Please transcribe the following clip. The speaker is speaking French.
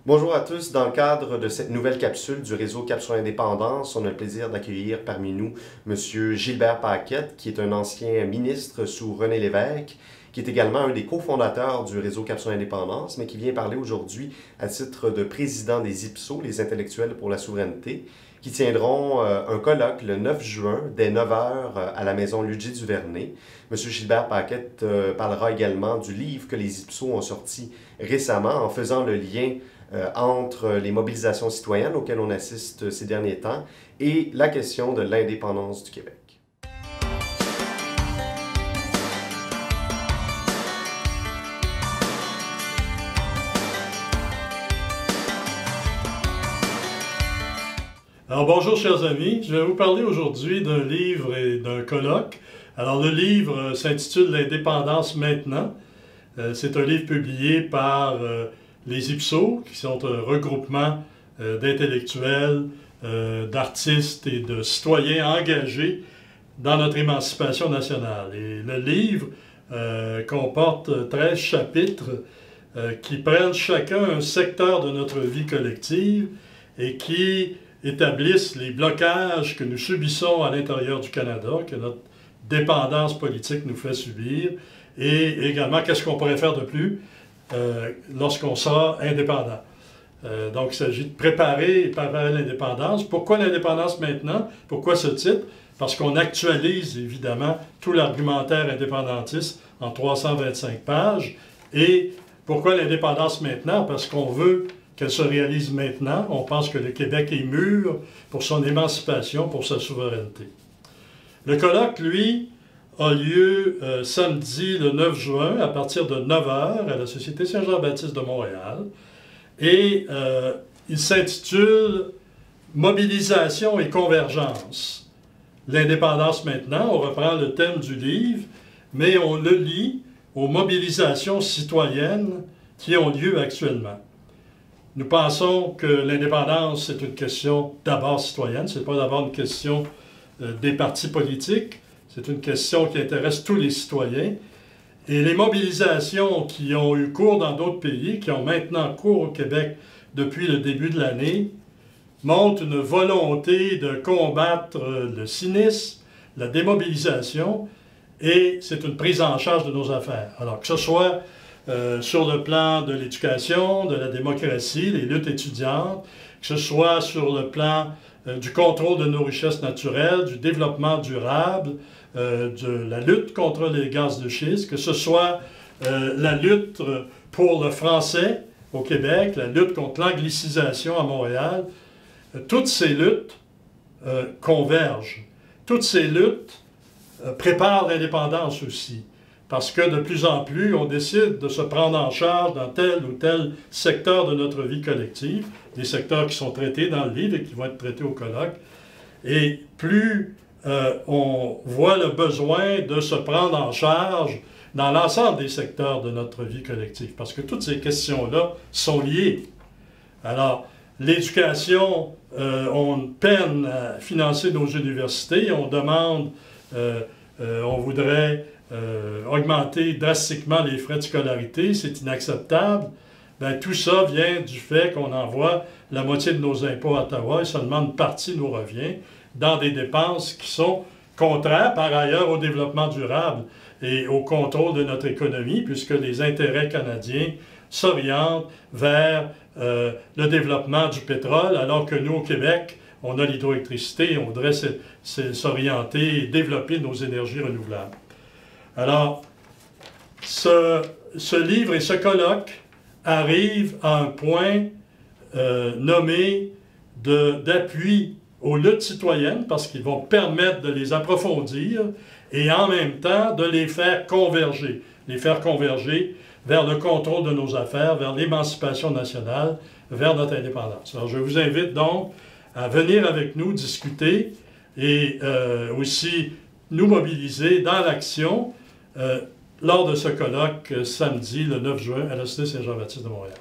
Bonjour à tous. Dans le cadre de cette nouvelle capsule du réseau Cap sur l'indépendance, on a le plaisir d'accueillir parmi nous M. Gilbert Paquette, qui est un ancien ministre sous René Lévesque, qui est également un des cofondateurs du réseau Cap sur l'indépendance, mais qui vient parler aujourd'hui à titre de président des IPSO, les Intellectuels pour la souveraineté, qui tiendront un colloque le 9 juin dès 9 h à la maison Ludger-Duvernay. M. Gilbert Paquette parlera également du livre que les IPSO ont sorti récemment en faisant le lien entre les mobilisations citoyennes auxquelles on assiste ces derniers temps et la question de l'indépendance du Québec. Alors bonjour chers amis, je vais vous parler aujourd'hui d'un livre et d'un colloque. Alors le livre s'intitule « L'indépendance maintenant ». C'est un livre publié par les IPSO, qui sont un regroupement d'intellectuels, d'artistes et de citoyens engagés dans notre émancipation nationale. Et le livre comporte 13 chapitres qui prennent chacun un secteur de notre vie collective et qui établissent les blocages que nous subissons à l'intérieur du Canada, que notre dépendance politique nous fait subir, et également qu'est-ce qu'on pourrait faire de plus lorsqu'on sera indépendant. Donc, il s'agit de préparer l'indépendance. Pourquoi l'indépendance maintenant? Pourquoi ce titre? Parce qu'on actualise évidemment tout l'argumentaire indépendantiste en 325 pages. Et pourquoi l'indépendance maintenant? Parce qu'on veut qu'elle se réalise maintenant. On pense que le Québec est mûr pour son émancipation, pour sa souveraineté. Le colloque, lui, a lieu samedi le 9 juin à partir de 9 h à la Société Saint-Jean-Baptiste de Montréal. Et il s'intitule « Mobilisation et convergence ». L'indépendance maintenant, on reprend le thème du livre, mais on le lie aux mobilisations citoyennes qui ont lieu actuellement. Nous pensons que l'indépendance, c'est une question d'abord citoyenne, ce n'est pas d'abord une question des partis politiques, c'est une question qui intéresse tous les citoyens. Et les mobilisations qui ont eu cours dans d'autres pays, qui ont maintenant cours au Québec depuis le début de l'année, montrent une volonté de combattre le cynisme, la démobilisation, et c'est une prise en charge de nos affaires. Alors que ce soit sur le plan de l'éducation, de la démocratie, les luttes étudiantes, que ce soit sur le plan du contrôle de nos richesses naturelles, du développement durable, de la lutte contre les gaz de schiste, que ce soit la lutte pour le français au Québec, la lutte contre l'anglicisation à Montréal, toutes ces luttes convergent. Toutes ces luttes préparent l'indépendance aussi. Parce que de plus en plus, on décide de se prendre en charge dans tel ou tel secteur de notre vie collective, des secteurs qui sont traités dans le livre et qui vont être traités au colloque. Et plus on voit le besoin de se prendre en charge dans l'ensemble des secteurs de notre vie collective, parce que toutes ces questions-là sont liées. Alors, l'éducation, on peine à financer nos universités, on demande, on voudrait augmenter drastiquement les frais de scolarité, c'est inacceptable. Bien, tout ça vient du fait qu'on envoie la moitié de nos impôts à Ottawa et seulement une partie nous revient dans des dépenses qui sont contraires par ailleurs au développement durable et au contrôle de notre économie, puisque les intérêts canadiens s'orientent vers le développement du pétrole, alors que nous, au Québec, on a l'hydroélectricité et on voudrait s'orienter et développer nos énergies renouvelables. Alors, ce livre et ce colloque arrivent à un point nommé d'appui aux luttes citoyennes, parce qu'ils vont permettre de les approfondir et en même temps de les faire converger vers le contrôle de nos affaires, vers l'émancipation nationale, vers notre indépendance. Alors, je vous invite donc à venir avec nous discuter et aussi nous mobiliser dans l'action lors de ce colloque samedi, le 9 juin, à la Société Saint-Jean-Baptiste de Montréal.